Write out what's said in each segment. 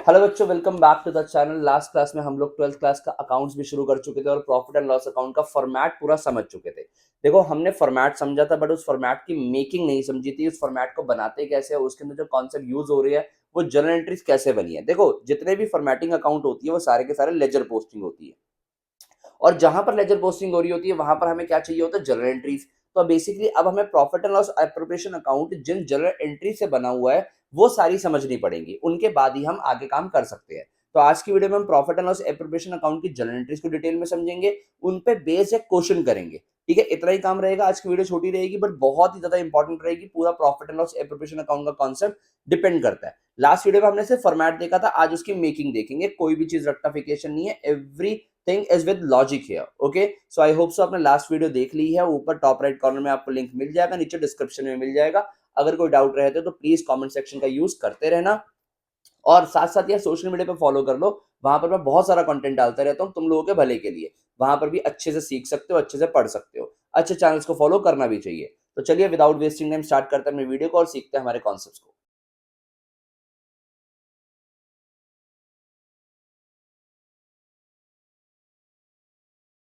Hello बच्चों, welcome back to the channel. Last class में हम लोग 12th क्लास का अकाउंट्स भी शुरू कर चुके थे और प्रॉफिट एंड लॉस अकाउंट का फॉर्मेट पूरा समझ चुके थे। देखो, हमने फॉर्मेट समझा था बट उस फॉर्मेट की मेकिंग नहीं समझी थी। उस फॉर्मेट को बनाते कैसे है, उसके अंदर जो कॉन्सेप्ट यूज हो रही है, वो जर्नल एंट्रीज कैसे बनी है। देखो, जितने भी फॉर्मेटिंग अकाउंट होती है वो सारे के सारे लेजर पोस्टिंग होती है, और जहां पर लेजर पोस्टिंग हो रही होती है वहां पर हमें क्या चाहिए होता है, जर्नल एंट्रीज। तो बेसिकली अब हमें profit and loss appropriation account जिन जर्नल एंट्री से बना हुआ है वो सारी समझनी पड़ेंगी, उनके बाद ही हम आगे काम कर सकते हैं। तो आज की वीडियो में हम profit and loss appropriation account की जर्नल एंट्रीज को डिटेल में समझेंगे, उन पे बेस एक क्वेश्चन करेंगे। ठीक है, इतना ही काम रहेगा। आज की वीडियो छोटी रहेगी बट बहुत ही ज्यादा इंपॉर्टेंट रहेगी। पूरा profit and loss appropriation account का कॉन्सेप्ट डिपेंड करता है। लास्ट वीडियो में हमने सिर्फ फॉर्मेट देखा था, आज उसकी मेकिंग देखेंगे। कोई भी चीज रेक्टिफिकेशन नहीं है, every thing is with logic here. Okay, so I hope सो आपने लास्ट वीडियो देख ली है। ऊपर टॉप राइट कॉर्नर में आपको लिंक मिल जाएगा, नीचे डिस्क्रिप्शन में मिल जाएगा। अगर कोई डाउट रहते तो प्लीज कमेंट सेक्शन का यूज करते रहना, और साथ साथ यार सोशल मीडिया पे फॉलो कर लो। वहां पर मैं बहुत सारा कंटेंट डालता रहता हूँ तुम लोगों के भले के लिए। वहां पर भी अच्छे से सीख सकते हो, अच्छे से पढ़ सकते हो। अच्छे चैनल्स को फॉलो करना भी चाहिए। तो चलिए विदाउट वेस्टिंग टाइम स्टार्ट करते हैं अपने वीडियो को और सीखते हैं हमारे कॉन्सेप्ट्स को।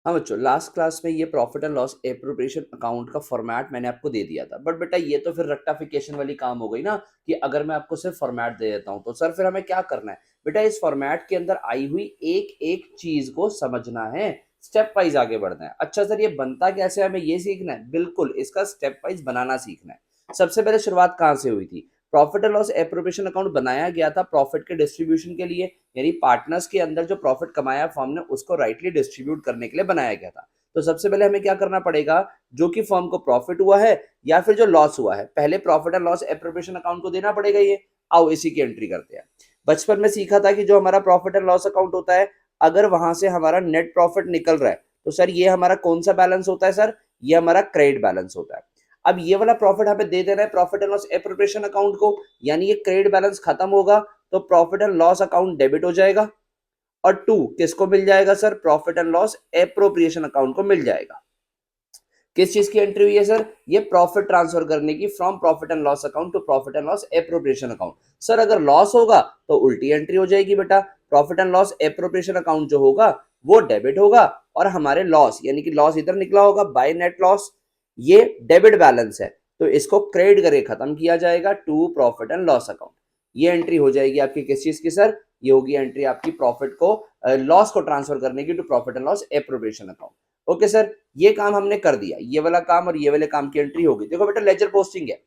हाँ बच्चों, लास्ट क्लास में ये profit and loss appropriation account का फॉर्मेट मैंने आपको दे दिया था, बट बेटा ये तो फिर रेक्टिफिकेशन वाली काम हो गई ना, कि अगर मैं आपको सिर्फ फॉर्मेट दे देता हूँ तो सर फिर हमें क्या करना है। बेटा इस फॉर्मेट के अंदर आई हुई एक एक चीज को समझना है, स्टेप वाइज आगे बढ़ना है। अच्छा सर, ये बनता कैसे है, हमें ये सीखना है। बिल्कुल, इसका स्टेप वाइज बनाना सीखना है। सबसे पहले शुरुआत कहाँ से हुई थी। Profit and loss appropriation account बनाया गया था प्रॉफिट के डिस्ट्रीब्यूशन के लिए, यानी पार्टनर्स के अंदर जो प्रॉफिट कमाया फर्म ने उसको राइटली डिस्ट्रीब्यूट करने के लिए बनाया गया था। तो सबसे पहले हमें क्या करना पड़ेगा, जो कि फर्म को प्रॉफिट हुआ है या फिर जो लॉस हुआ है, पहले profit and loss appropriation account को देना पड़ेगा ये। आओ इसी की एंट्री करते हैं। बचपन में सीखा था कि जो हमारा प्रॉफिट एंड लॉस अकाउंट होता है, अगर वहां से हमारा नेट प्रॉफिट निकल रहा है तो सर ये हमारा कौन सा बैलेंस होता है, सर ये हमारा क्रेडिट बैलेंस होता है। अब ये वाला प्रॉफिट हमें दे देना है profit and loss appropriation account को, यानी ये क्रेडिट बैलेंस खत्म होगा तो profit and loss account debit हो जाएगा। और टू किसको मिल जाएगा sir, profit and loss appropriation account को मिल जाएगा। किस चीज की एंट्री हुई है सर, ये प्रॉफिट ट्रांसफर करने की, from profit and loss account to profit and loss appropriation account. Sir अगर लॉस होगा तो उल्टी एंट्री हो जाएगी बेटा, profit and loss appropriation account जो होगा वो डेबिट होगा, और हमारे लॉस यानी कि लॉस इधर निकला होगा बाय नेट लॉस, ये डेबिट बैलेंस है तो इसको क्रेडिट करके खत्म किया जाएगा to profit and loss account. ये एंट्री हो जाएगी आपकी किस चीज की सर, ये होगी एंट्री आपकी प्रॉफिट को लॉस को ट्रांसफर करने की to profit and loss appropriation account. Okay sir, ये काम हमने कर दिया, ये वाला काम और ये वाले काम की एंट्री होगी। देखो बेटा, लेजर पोस्टिंग है,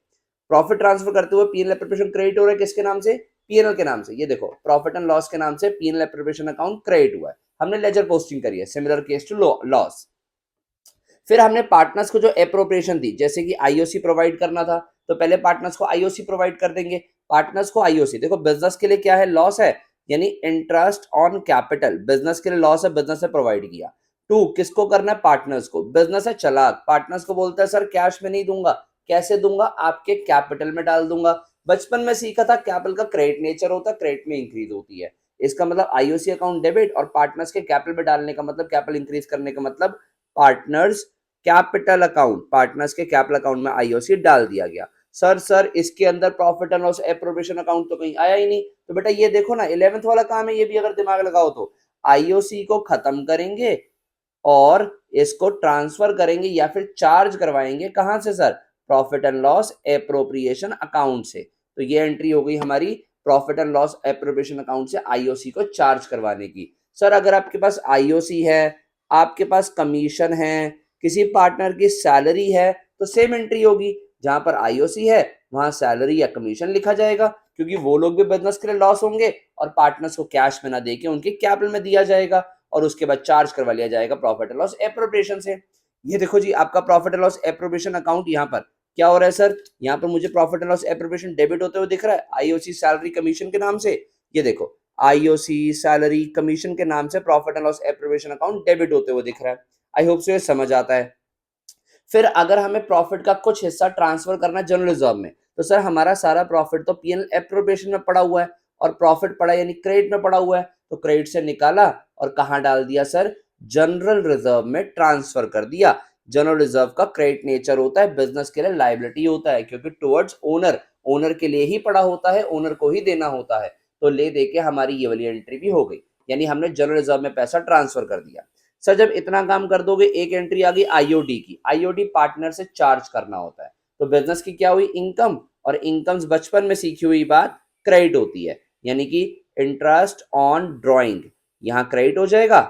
प्रॉफिट ट्रांसफर करते हुए पीएनएल एप्रोप्रिएशन क्रेडिट हो रहा है किसके नाम से, पीएनएल के नाम से। ये देखो प्रॉफिट एंड लॉस के नाम से पीएनएल एप्रोप्रिएशन अकाउंट क्रेडिट हुआ है, हमने लेजर पोस्टिंग करी है। Similar case to loss. फिर हमने पार्टनर्स को जो एप्रोप्रिएशन दी, जैसे कि आईओसी प्रोवाइड करना था, तो पहले पार्टनर्स को आईओसी प्रोवाइड कर देंगे। पार्टनर्स को आईओसी, देखो बिजनेस के लिए क्या है, लॉस है, यानी इंटरेस्ट ऑन कैपिटल, बिजनेस के लिए लॉस है, बिजनेस ने प्रोवाइड किया। टू किसको करना है, पार्टनर्स को। बिजनेस है चालाक, पार्टनर्स को बोलता है सर कैश में नहीं दूंगा, कैसे दूंगा, आपके कैपिटल में डाल दूंगा। बचपन में सीखा था कैपिटल का क्रेडिट नेचर होता है, क्रेडिट में इंक्रीज होती है। इसका मतलब आईओसी अकाउंट डेबिट, और पार्टनर्स के कैपिटल में डालने का मतलब, कैपिटल इंक्रीज करने का मतलब पार्टनर्स कैपिटल अकाउंट, पार्टनर्स के कैपिटल अकाउंट में आईओसी डाल दिया गया। सर इसके अंदर profit and loss appropriation account तो कहीं आया ही नहीं। तो बेटा ये देखो ना, 11th वाला काम है ये भी, अगर दिमाग लगाओ तो आईओसी को खत्म करेंगे और इसको ट्रांसफर करेंगे या फिर चार्ज करवाएंगे कहां से sir, profit and loss appropriation account से। तो ये एंट्री हो गई हमारी profit and loss appropriation account से आईओसी को चार्ज करवाने की। सर अगर आपके पास आईओसी है, आपके पास कमीशन है, किसी पार्टनर की सैलरी है, तो सेम एंट्री होगी। जहां पर आईओसी है वहां सैलरी या कमीशन लिखा जाएगा, क्योंकि वो लोग भी बिजनेस के लिए लॉस होंगे और पार्टनर्स को कैश में ना देके उनके कैपिटल में दिया जाएगा, और उसके बाद चार्ज करवा लिया जाएगा प्रॉफिट एंड लॉस एप्रोप्रिएशन से। ये देखो जी, आपका profit and loss appropriation account यहाँ पर क्या हो रहा है सर, यहाँ पर मुझे profit and loss appropriation debit होते हुए दिख रहा है आईओसी सैलरी कमीशन के नाम से। ये देखो, आईओसी सैलरी कमीशन के नाम से profit and loss appropriation account debit होते हुए दिख रहा है। आई होप सो ये समझ आता है। फिर अगर हमें प्रॉफिट का कुछ हिस्सा ट्रांसफर करना है जनरल रिजर्व में, तो सर हमारा सारा प्रॉफिट तो पीएनएल एप्रोप्रिएशन में पड़ा हुआ है, और प्रॉफिट पड़ा यानी क्रेडिट में पड़ा हुआ है, तो क्रेडिट से निकाला और कहां डाल दिया सर, जनरल रिजर्व में ट्रांसफर कर दिया। जनरल रिजर्व का क्रेडिट नेचर होता है, बिजनेस के लिए लायबिलिटी होता है, क्योंकि टुवर्ड्स ओनर, ओनर के लिए ही पड़ा होता है, ओनर को ही देना होता है। तो ले दे के हमारी ये वाली एंट्री भी हो गई, यानी हमने जनरल रिजर्व में पैसा ट्रांसफर कर दिया। सर जब इतना काम कर दोगे, एक एंट्री आ गई आईओडी की। आईओडी पार्टनर से चार्ज करना होता है, तो बिजनेस की क्या हुई, इनकम, और इनकम्स बचपन में सीखी हुई बात क्रेडिट होती है, यानी कि इंटरेस्ट ऑन ड्रॉइंग यहाँ क्रेडिट हो जाएगा।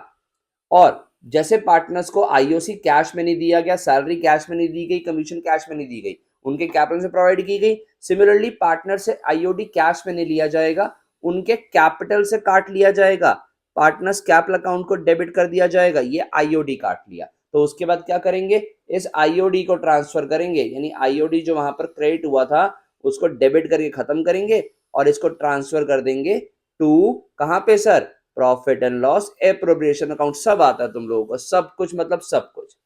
और जैसे पार्टनर्स को आईओसी कैश में नहीं दिया गया, सैलरी कैश में नहीं दी गई, कमीशन कैश में नहीं दी गई, उनके कैपिटल से प्रोवाइड की गई। सिमिलरली पार्टनर से आईओडी कैश में नहीं लिया जाएगा, उनके कैपिटल से काट लिया जाएगा, पार्टनर्स कैपिटल अकाउंट को डेबिट कर दिया जाएगा, ये आईओडी काट लिया। तो उसके बाद क्या करेंगे, इस आईओडी को ट्रांसफर करेंगे, यानी आईओडी जो वहां पर क्रेडिट हुआ था उसको डेबिट करके खत्म करेंगे और इसको ट्रांसफर कर देंगे टू कहां पे sir, profit and loss appropriation account. सब आता है तुम लोगों को, सब कुछ मतलब सब कुछ।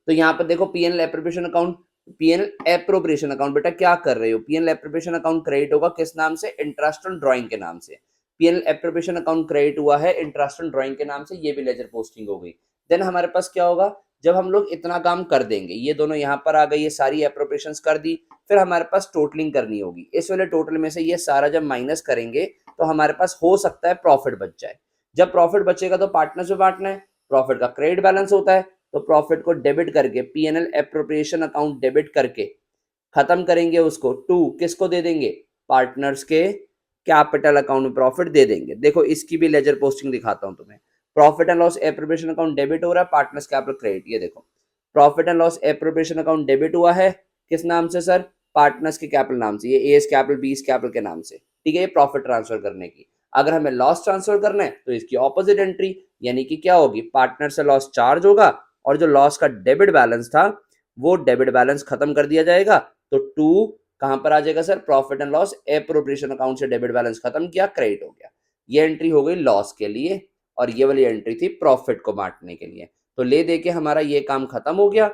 तो यहाँ पर देखो PNL appropriation account, PNL appropriation account, बेटा क्या कर रहे हो, पीएनएल एप्रोप्रिएशन अकाउंट क्रेडिट होगा किस नाम से, इंटरेस्ट ऑन ड्राइंग के नाम से। पीएनएल एप्रोप्रिएशन अकाउंट क्रेडिट हुआ है इंटरेस्ट ऑन ड्राइंग के नाम से, ये भी लेजर पोस्टिंग हो गई। देन हमारे पास क्या होगा, जब हम लोग इतना काम कर देंगे, ये दोनों यहाँ पर आ गई, ये सारी एप्रोप्रिएशंस कर दी, फिर हमारे पास टोटलिंग करनी होगी। इस वाले टोटल में से ये सारा जब माइनस करेंगे तो हमारे पास हो सकता है प्रॉफिट बच जाए। जब प्रॉफिट बचेगा तो पार्टनर्स में बांटना है, प्रॉफिट का क्रेडिट बैलेंस होता है, तो प्रॉफिट को डेबिट करके पीएनएल एप्रोप्रिएशन अकाउंट डेबिट करके खत्म करेंगे, उसको टू किसको दे देंगे, पार्टनर्स के कैपिटल अकाउंट में प्रॉफिट दे देंगे। देखो इसकी भी लेजर पोस्टिंग दिखाता हूं तुम्हें। Profit and loss appropriation account debit हो रहा है, पार्टनर्स कैपिटल क्रेडिट, ये देखो profit and loss appropriation account debit हुआ है किस नाम से सर, पार्टनर्स के कैपिटल नाम से, ये एस कैपिटल बीस कैपिटल के नाम से, ठीक है, ये प्रॉफिट ट्रांसफर करने की। अगर हमें लॉस ट्रांसफर करना है तो इसकी ऑपोजिट एंट्री, यानी कि क्या होगी, पार्टनर से लॉस चार्ज होगा और जो लॉस का डेबिट बैलेंस था वो डेबिट बैलेंस खत्म कर दिया जाएगा। तो टू कहां पर आ जाएगा sir, profit and loss appropriation account से डेबिट बैलेंस खत्म किया, क्रेडिट हो गया। ये एंट्री हो गई लॉस के लिए और ये वाली एंट्री थी प्रॉफिट को बांटने के लिए। तो ले दे के हमारा ये काम खत्म हो गया।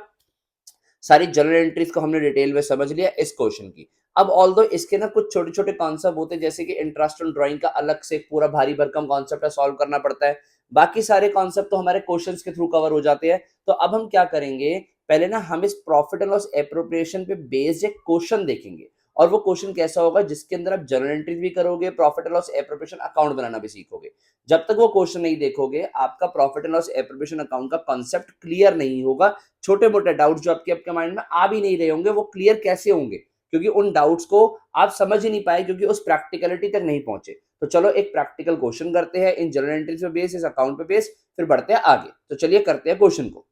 सारी जनरल एंट्रीज को हमने डिटेल में समझ लिया इस क्वेश्चन की। अब ऑल्दो इसके ना कुछ छोटे छोटे कॉन्सेप्ट होते हैं, जैसे कि इंटरेस्ट ऑन ड्राइंग का अलग से पूरा भारी भरकम कॉन्सेप्ट है, सॉल्व करना पड़ता है। बाकी सारे कॉन्सेप्ट तो हमारे क्वेश्चंस के थ्रू कवर हो जाते हैं। तो अब हम क्या करेंगे, पहले ना हम इस प्रॉफिट एंड लॉस एप्रोप्रिएशन पे बेस्ड एक क्वेश्चन देखेंगे, और वो क्वेश्चन कैसा होगा जिसके अंदर आप जनरल एंट्रीज भी करोगे, profit and loss appropriation account बनाना भी सीखोगे। जब तक वो क्वेश्चन नहीं देखोगे आपका profit and loss appropriation account का कॉन्सेप्ट क्लियर नहीं होगा। छोटे मोटे डाउट्स जो आपके माइंड में आ भी नहीं रहे होंगे वो क्लियर कैसे होंगे, क्योंकि उन डाउट्स को आप समझ ही नहीं पाए, क्योंकि उस प्रैक्टिकलिटी तक नहीं पहुंचे। तो चलो एक प्रैक्टिकल क्वेश्चन करते हैं इन जनरल एंट्रीज पे बेस, इस अकाउंट पे बेस, फिर बढ़ते हैं आगे। तो चलिए करते हैं क्वेश्चन को।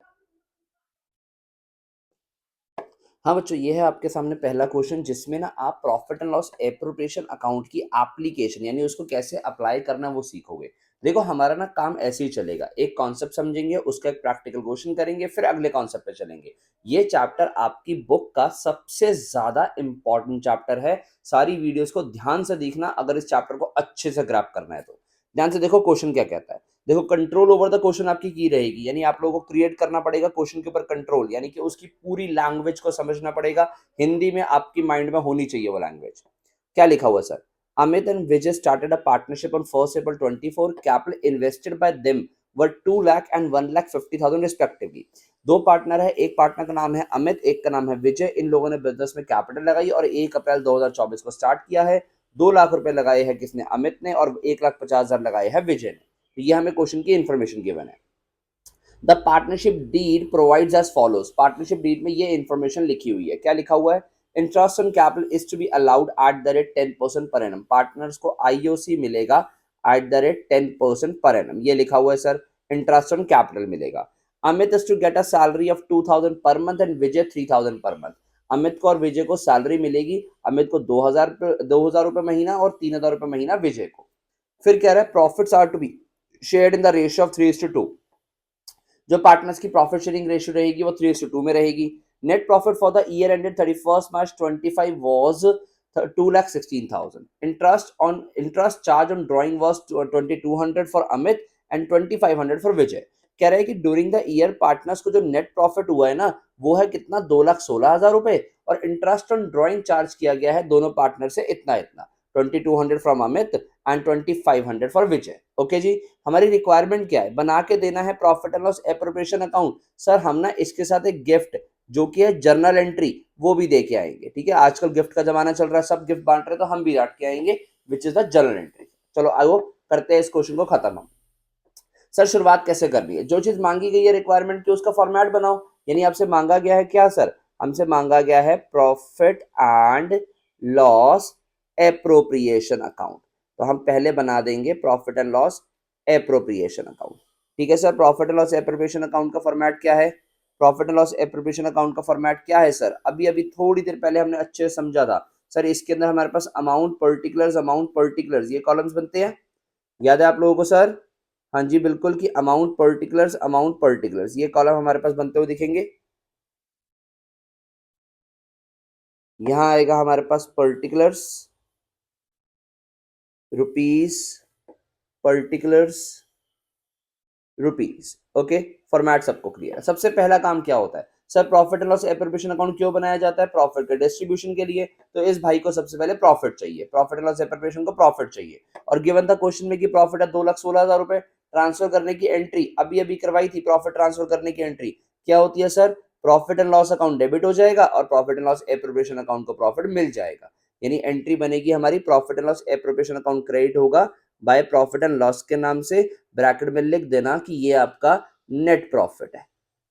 हाँ बच्चों, ये है आपके सामने पहला क्वेश्चन, जिसमें ना आप profit and loss appropriation account की एप्लीकेशन यानी उसको कैसे अप्लाई करना वो सीखोगे। देखो हमारा ना काम ऐसे ही चलेगा, एक कॉन्सेप्ट समझेंगे, उसका एक प्रैक्टिकल क्वेश्चन करेंगे, फिर अगले कॉन्सेप्ट पे चलेंगे। ये चैप्टर आपकी बुक का सबसे ज्यादा इंपॉर्टेंट चैप्टर है। सारी वीडियोस को ध्यान से देखना अगर इस चैप्टर को अच्छे से ग्रैप करना है तो। ध्यान से देखो क्वेश्चन क्या कहता है। देखो कंट्रोल ओवर द क्वेश्चन आपकी की रहेगी, यानी आप लोगों को क्रिएट करना पड़ेगा क्वेश्चन के ऊपर कंट्रोल, यानी कि उसकी पूरी लैंग्वेज को समझना पड़ेगा। हिंदी में आपकी माइंड में होनी चाहिए वो लैंग्वेज। क्या लिखा हुआ sir, Amit and Vijay started a partnership on 1 April 24, capital invested bye them were 2 lakh and 1,50,000 respectively. दो पार्टनर है, एक पार्टनर का नाम है अमित, एक का नाम है विजय। इन लोगों ने बिजनेस में कैपिटल लगाई और 1 अप्रैल 2024 को स्टार्ट किया है। 2 लाख रुपए लगाए हैं किसने, अमित ने, और 1,50,000 लगाए हैं विजय ने। तो ये हमें क्वेश्चन की इंफॉर्मेशन गिवन है। The partnership deed provides as follows, partnership deed में ये इंफॉर्मेशन लिखी हुई है। क्या लिखा हुआ है, interest on capital is to be allowed at the rate 10% per annum. Partners को आईओसी मिलेगा at the rate 10% per annum, ये लिखा हुआ है सर। इंटरेस्ट ऑन कैपिटल मिलेगा। Amit is to get a salary of 2,000 per month and Vijay 3,000 per month. Amit को और विजय को सैलरी मिलेगी, अमित को 2,000 रुपए महीना और 3,000 रुपए महीना विजय को। फिर कह रहा है profits are to be shared in the ratio of 3:2। जो पार्टनर्स की प्रॉफिट शेयरिंग रेशियो रहेगी वो 3:2 में रहेगी। Net profit for the year ended 31 March 25 was 2,16,000। Interest charge on drawing was 2,200 for Amit and 2,500 for Vijay. कह रहे हैं कि ड्यूरिंग द ईयर पार्टनर्स को जो नेट प्रॉफिट हुआ है ना वो है कितना, 2,16,000 रुपए, और इंटरेस्ट ऑन ड्राइंग चार्ज किया गया है दोनों पार्टनर से इतना इतना, 2,200 from Amit and 2,500 for Vijay. Okay जी, हमारी रिक्वायरमेंट क्या है, बना के देना है profit and loss appropriation account. Sir हम ना इसके साथ एक गिफ्ट जो कि है जर्नल एंट्री वो भी दे के आएंगे। ठीक है, आजकल गिफ्ट का जमाना चल रहा है, सब गिफ्ट बांट रहे हैं तो हम भी बांट के आएंगे। Which is the journal entry. चलो आओ करते हैं इस क्वेश्चन को खत्म हम। सर शुरुआत कैसे करनी है, जो चीज मांगी गई है रिक्वायरमेंट की उसका फॉर्मेट बनाओ। यानी आपसे मांगा गया है क्या सर, हमसे मांगा गया है profit and loss appropriation account. तो हम पहले बना देंगे profit and loss appropriation account. ठीक है sir, profit and loss appropriation account का फॉर्मेट क्या है, profit and loss appropriation account का फॉर्मेट क्या है सर, अभी अभी थोड़ी देर पहले हमने अच्छे से समझा था सर। इसके अंदर हमारे पास अमाउंट पर्टिकुलर्स ये कॉलम्स बनते हैं, याद है आप लोगों को सर। हाँ जी बिल्कुल, कि अमाउंट पर्टिकुलर्स ये कॉलम हमारे पास बनते हुए दिखेंगे। यहाँ आएगा हमारे पास particulars, rupees, particulars, rupees. Okay, format सबको क्लियर है। सबसे पहला काम क्या होता है sir, profit and loss appropriation account क्यों बनाया जाता है, प्रॉफिट के डिस्ट्रीब्यूशन के लिए। तो इस भाई को सबसे पहले प्रॉफिट चाहिए, प्रॉफिट एंड लॉस एप्रोप्रिएशन को प्रॉफिट चाहिए। और गिवन था क्वेश्चन में कि प्रॉफिट है 2,16,000 रुपए, ट्रांसफर करने की एंट्री अभी अभी करवाई थी, प्रॉफिट ट्रांसफर करने की एंट्री क्या होती है sir, profit and loss account debit हो जाएगा और profit and loss appropriation account को प्रॉफिट मिल जाएगा। यानी एंट्री बनेगी हमारी profit and loss appropriation account credit होगा बाय प्रॉफिट एंड लॉस के नाम से, ब्रैकेट में लिख देना कि ये आपका नेट प्रॉफिट है।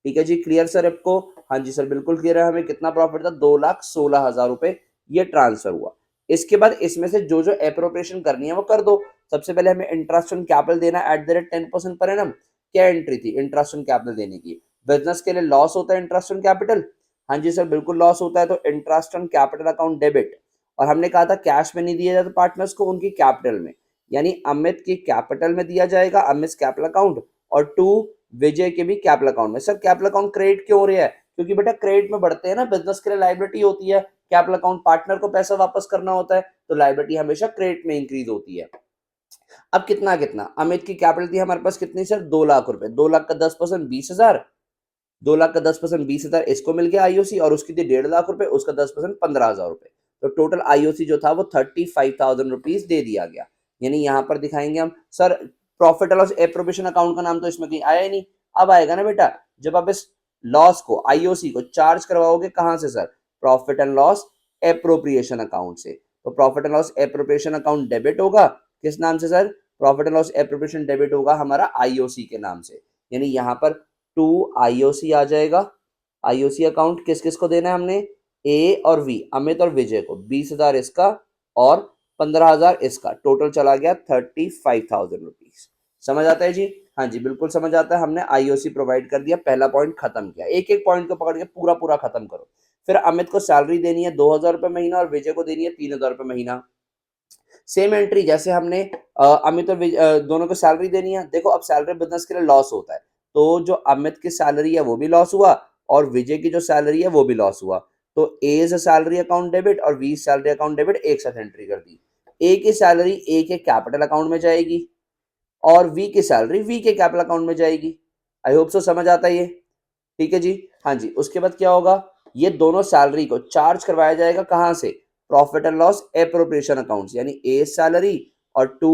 ठीक है जी, क्लियर सर आपको। हाँ जी सर बिल्कुल क्लियर है। हमें कितना प्रॉफिट था, 2,16,000 रुपए ये ट्रांसफर हुआ। इसके बाद इसमें से जो जो एप्रोप्रिएशन करनी है वो कर दो। सबसे पहले हमें इंटरेस्ट ऑन कैपिटल देना eight the rate 10% per annum. क्या एंट्री थी इंटरेस्ट ऑन कैपिटल देने की, बिजनेस के लिए लॉस होता है इंटरेस्ट ऑन कैपिटल। हाँ जी सर बिल्कुल लॉस होता है, तो interest on capital account debit. और हमने कहा था कैश में नहीं दिया जाता पार्टनर्स को, उनकी कैपिटल में, यानी अमित की कैपिटल में दिया जाएगा, अमित कैपिटल अकाउंट। और टू विजय के भी कैपिटल अकाउंट में। सर कैपिटल अकाउंट क्रेडिट क्यों हो रहा है, क्योंकि बेटा क्रेडिट में बढ़ते हैं ना, बिजनेस के लिए लाइबिलिटी होती है, कैपिटल अकाउंट पार्टनर को पैसा वापस करना होता है, तो लाइबिलिटी हमेशा क्रेडिट में इंक्रीज होती है। अब कितना कितना, अमित की कैपिटल थी हमारे पास कितनी सर, 2,00,000 रुपए, 2,00,000 का 10% 20,000, 2,00,000 का 10% 20,000 इसको मिल गया आईओसी, और उसकी थी 1,50,000 रुपए, उसका 10% 15,000 रुपए। तो टोटल आईओसी जो था वो 35,000 रुपीज दे दिया गया। यानी यहाँ पर दिखाएंगे हम sir, profit and loss appropriation account का नाम तो इसमें कहीं आया ही नहीं। अब आएगा ना बेटा, जब आप इस लॉस को आईओसी को चार्ज करवाओगे कहां से sir, profit and loss appropriation account से। तो profit and loss appropriation account debit होगा किस नाम से sir, profit and loss appropriation debit होगा हमारा आईओसी के नाम से। यानी यहाँ पर टू आईओसी आ जाएगा। आईओसी अकाउंट किस किस को देना है हमने, ए और वी, अमित और विजय को, 20,000 इसका और 15,000 इसका, टोटल चला गया 35,000 रुपीज। समझ आता है जी, हाँ जी बिल्कुल समझ आता है। हमने आईओसी प्रोवाइड कर दिया, पहला पॉइंट खत्म किया। एक एक पॉइंट को पकड़ के पूरा पूरा खत्म करो। फिर अमित को सैलरी देनी है 2,000 रुपए महीना और विजय को देनी है 3,000 रुपए महीना। सेम एंट्री जैसे हमने अमित और दोनों को सैलरी देनी है। देखो अब सैलरी बिजनेस के लिए लॉस होता है, तो जो अमित की सैलरी है वो भी लॉस हुआ और विजय की जो सैलरी है वो भी लॉस हुआ। तो ए से सैलरी अकाउंट डेबिट और बी सैलरी अकाउंट डेबिट एक साथ एंट्री कर दी। ए की सैलरी ए के कैपिटल अकाउंट में जाएगी और वी की सैलरी वी के कैपिटल अकाउंट में जाएगी। आई होप सो समझ आता है ये। ठीक है जी, हाँ जी। उसके बाद क्या होगा, ये दोनों सैलरी को चार्ज करवाया जाएगा कहां से, profit and loss appropriation account, यानी ए सैलरी और टू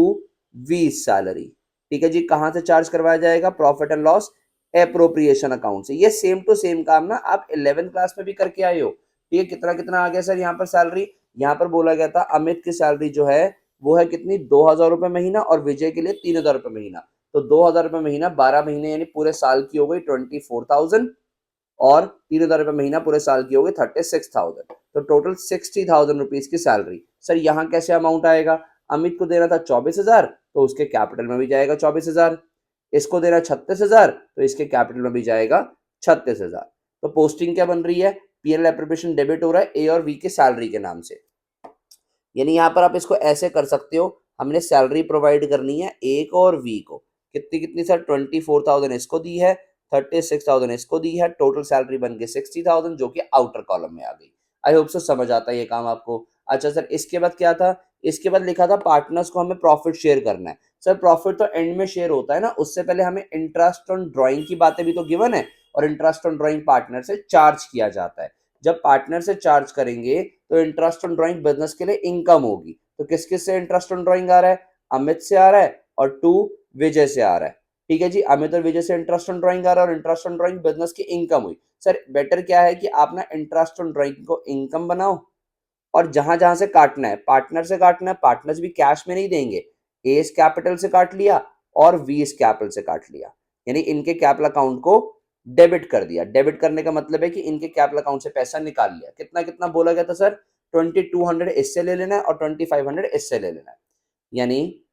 वी सैलरी। ठीक है जी, कहां से चार्ज करवाया जाएगा, profit and loss appropriation account से। ये सेम टू सेम काम ना आप 11th क्लास में भी करके आए हो। ठीक है, कितना कितना आ गया सर यहाँ पर सैलरी, यहाँ पर बोला गया था अमित की सैलरी जो है वो है कितनी, 2,000 रुपए महीना और विजय के लिए 3,000 रुपए महीना। तो 2,000 रुपए महीना 12 महीने यानी पूरे साल की हो गई 24,000 और 3,000 रुपए महीना पूरे साल की हो गई 36,000। तो टोटल 60,000 रुपीज की सैलरी। सर यहाँ कैसे अमाउंट आएगा, अमित को देना था 24,000 तो उसके कैपिटल में भी जाएगा 24,000, इसको देना 36,000 तो इसके कैपिटल में भी जाएगा 36,000। तो पोस्टिंग क्या बन रही है, पीएल एप्रोप्रिएशन डेबिट हो रहा है ए और वी के सैलरी के नाम से। यानी यहाँ पर आप इसको ऐसे कर सकते हो, हमने सैलरी प्रोवाइड करनी है ए को और वी को, कितनी कितनी सर, 24,000 इसको दी है, 36,000 इसको दी है, टोटल सैलरी बन गई 60,000 जो कि आउटर कॉलम में आ गई। आई होप सो समझ आता है ये काम आपको। अच्छा सर इसके बाद क्या था, इसके बाद लिखा था पार्टनर्स को हमें प्रॉफिट शेयर करना है। सर प्रॉफिट तो एंड में शेयर होता है ना, उससे पहले हमें इंटरेस्ट ऑन ड्राइंग की बातें भी तो गिवन है, और इंटरेस्ट ऑन ड्राइंग पार्टनर से चार्ज किया जाता है। जब पार्टनर से चार्ज करेंगे तो इंटरेस्ट ऑन ड्राइंग बिजनेस के लिए इनकम होगी। तो किस किस से इंटरेस्ट ऑन ड्राइंग आ रहा है, अमित से आ रहा है और टू विजय से आ रहा है। ठीक है जी, अमित और विजय से इंटरेस्ट ऑन ड्राइंग आ रहा है और इंटरेस्ट ऑन ड्राइंग बिजनेस की इनकम हुई। सर बेटर क्या है कि आप ना इंटरेस्ट ऑन ड्राइंग को इनकम बनाओ और जहां जहां से काटना है, पार्टनर से काटना है, पार्टनर्स भी कैश में नहीं देंगे, ए इस कैपिटल से काट लिया और वी इस कैपिटल से काट लिया, यानी इनके कैपिटल अकाउंट को डेबिट कर दिया। डेबिट करने का मतलब है कि इनके कैपिटल अकाउंट से पैसा निकाल लिया। कितना कितना बोला गया था सर? 2200 इससे ले लेना है और 2500 इससे ले लेना है, यानी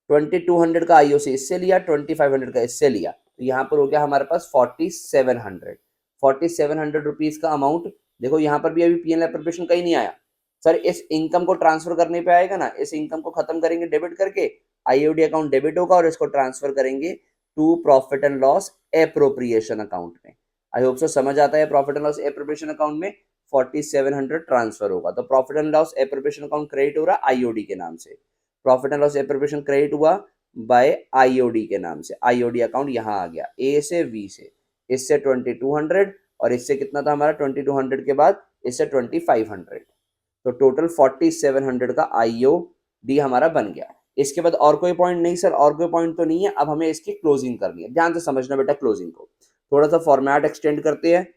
2200 का आईओसी इससे लिया, 2500 का इससे लिया, तो यहाँ पर हो गया हमारे पास 4700। 4700 रुपीज का अमाउंट। देखो यहाँ पर भी अभी पीएनएल एप्रोप्रिएशन कहीं नहीं आया सर, इस इनकम को ट्रांसफर करने पे आएगा ना, इस इनकम को खत्म करेंगे डेबिट करके, आईओडी अकाउंट डेबिट होगा और इसको ट्रांसफर करेंगे to profit and loss appropriation account में। आई होप सो समझ आता है। Profit and loss appropriation account में 4700 ट्रांसफर होगा, तो profit and loss appropriation account credit हो रहा है आईओडी के नाम से, profit and loss appropriation credit हुआ बाय आईओडी के नाम से, आईओडी अकाउंट यहाँ आ गया, ए से वी से, इससे 2200 और इससे कितना था हमारा 2200 के बाद इससे 2500, तो टोटल 4700 का आईओडी हमारा बन गया। इसके बाद और कोई पॉइंट नहीं सर? और कोई पॉइंट तो नहीं है। अब हमें इसकी क्लोजिंग करनी है, ध्यान से समझना बेटा क्लोजिंग को। थोड़ा सा फॉर्मेट एक्सटेंड करते हैं।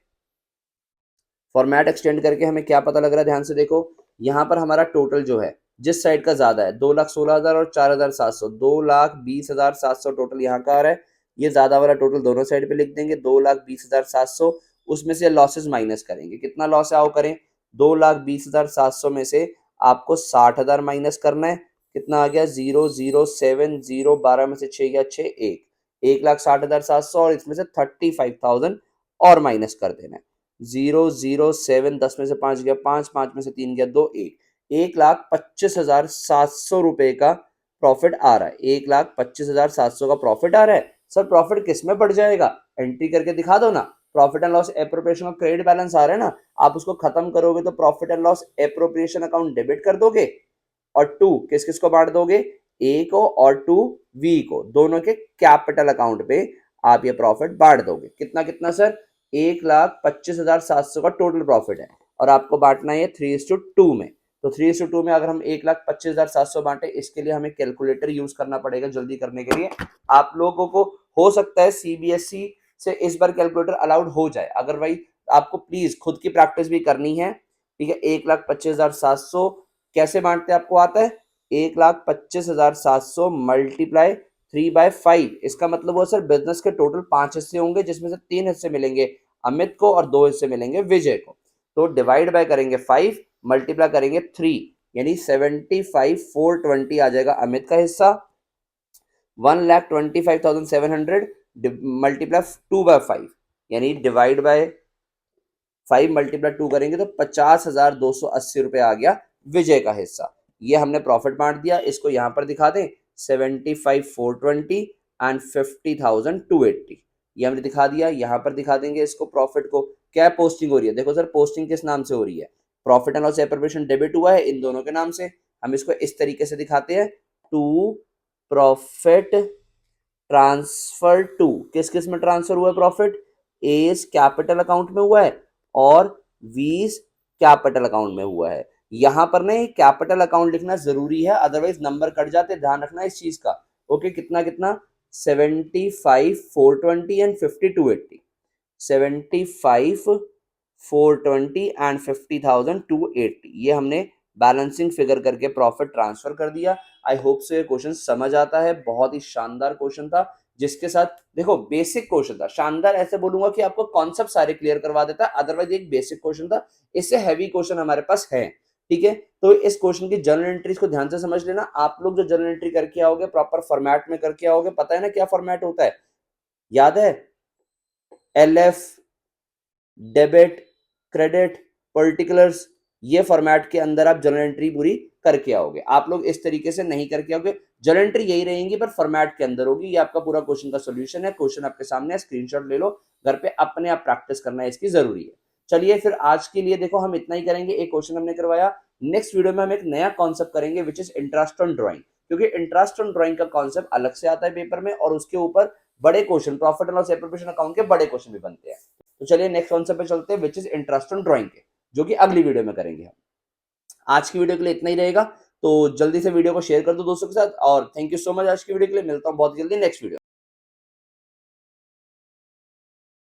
फॉर्मेट एक्सटेंड करके हमें क्या पता लग रहा है, ध्यान से देखो। यहाँ पर हमारा टोटल जो है जिस साइड का ज्यादा है 2,16,000 और 4,700, 2,20,700 टोटल यहाँ का आ रहा है। ये ज्यादा वाला टोटल दोनों साइड पे लिख देंगे 2,20,700, उसमें से लॉसेस माइनस करेंगे। कितना लॉस है आओ करें, 2,20,700 में से आपको 60,000 माइनस करना है। कितना आ गया 0,070, 12 में से 6 गया 6, 1,60,700 और इसमें से 35,000 और माइनस कर देना है। 0,07, 10 में से 5 गया 5, 5 में से 3 गया 2, 1,25,700 रुपए का प्रॉफिट आ रहा है। 1,25,700 का प्रॉफिट आ रहा है। सर प्रॉफिट किस में बढ़ जाएगा, एंट्री करके दिखा दो ना। प्रॉफिट एंड लॉस एप्रोप्रिएशन का क्रेडिट बैलेंस आ रहा है ना, आप उसको खत्म करोगे तो profit and loss appropriation account debit कर दोगे और टू किस किस को बांट दोगे, ए को और टू वी को, दोनों के कैपिटल अकाउंट पे आप ये प्रॉफिट बांट दोगे। कितना कितना सर, 1,25,700 का टोटल प्रॉफिट है और आपको बांटना है 3:2 में। तो 3:2 में अगर हम 1,25,700 बांटे, इसके लिए हमें कैलकुलेटर यूज करना पड़ेगा जल्दी करने के लिए। आप लोगों को हो सकता है सीबीएसई से इस बार कैलकुलेटर अलाउड हो जाए, अदरवाइज आपको प्लीज खुद की प्रैक्टिस भी करनी है। ठीक है, 1,25,700 कैसे बांटते आपको आता है, 1,25,700 मल्टीप्लाई 3/5। इसका मतलब वो सर बिजनेस के टोटल 5 हिस्से होंगे जिसमें से 3 हिस्से मिलेंगे अमित को और 2 हिस्से मिलेंगे विजय को। तो डिवाइड बाय करेंगे 5, मल्टीप्लाई करेंगे 3, यानी 75,420 आ जाएगा अमित का हिस्सा। 1,25,700 मल्टीप्लाई 2/5, यानी डिवाइड बाय 5 मल्टीप्लाई 2 करेंगे तो 50,280 रुपए आ गया विजय का हिस्सा। ये हमने प्रॉफिट बांट दिया, इसको यहां पर दिखा दें 75,420 एंड 50,280, ये हमने दिखा दिया। यहां पर दिखा देंगे इसको प्रॉफिट को। क्या पोस्टिंग हो रही है, देखो सर पोस्टिंग किस नाम से हो रही है, profit and loss appropriation debit हुआ है इन दोनों के नाम से। हम इसको इस तरीके से दिखाते हैं, टू प्रॉफिट ट्रांसफर टू, किस किस में ट्रांसफर हुआ है प्रॉफिट, एस कैपिटल अकाउंट में हुआ है और वीज कैपिटल अकाउंट में हुआ है। यहां पर ना कैपिटल अकाउंट लिखना जरूरी है, अदरवाइज नंबर कट जाते, ध्यान रखना इस चीज का। ओके, कितना कितना 75,420 एंड 50,280, 75,420 एंड 50,280, ये हमने बैलेंसिंग फिगर करके प्रॉफिट ट्रांसफर कर दिया। आई होप से ये क्वेश्चन समझ आता है, बहुत ही शानदार क्वेश्चन था जिसके साथ देखो बेसिक क्वेश्चन था, शानदार ऐसे बोलूंगा कि आपको कॉन्सेप्ट सारे क्लियर करवा देता है, अदरवाइज एक बेसिक क्वेश्चन था, इससे हैवी क्वेश्चन हमारे पास है। ठीक है, तो इस क्वेश्चन की जर्नल एंट्रीज को ध्यान से समझ लेना। आप लोग जो जर्नल एंट्री करके आओगे प्रॉपर फॉर्मेट में करके आओगे, पता है ना क्या फॉर्मेट होता है, याद है, LF, डेबिट, क्रेडिट, पर्टिकुलर्स, ये फॉर्मेट के अंदर आप जर्नल एंट्री पूरी करके आओगे। आप लोग इस तरीके से नहीं करके आओगे, जर्नल एंट्री यही रहेंगी पर फॉर्मेट के अंदर होगी। ये आपका पूरा क्वेश्चन का सॉल्यूशन है, क्वेश्चन आपके सामने है, स्क्रीनशॉट ले लो, घर पे अपने आप प्रैक्टिस करना है, इसकी जरूरी है। चलिए फिर आज के लिए देखो हम इतना ही करेंगे, एक क्वेश्चन हमने करवाया। नेक्स्ट वीडियो में हम एक नया कॉन्सेप्ट करेंगे which is interest on drawing, क्योंकि इंटरेस्ट ऑन ड्राइंग का कॉन्सेप्ट अलग से आता है पेपर में और उसके ऊपर बड़े question, profit and loss appropriation account के बड़े क्वेश्चन भी बनते हैं। तो चलिए नेक्स्ट कॉन्सेप्ट पे चलते हैं which is interest on drawing के, जो कि अगली वीडियो में करेंगे हम। आज की वीडियो के लिए इतना ही रहेगा, तो जल्दी से वीडियो को शेयर कर दो दोस्तों के साथ और थैंक यू सो मच। आज की वीडियो के लिए मिलता हूं बहुत जल्दी नेक्स्ट वीडियो।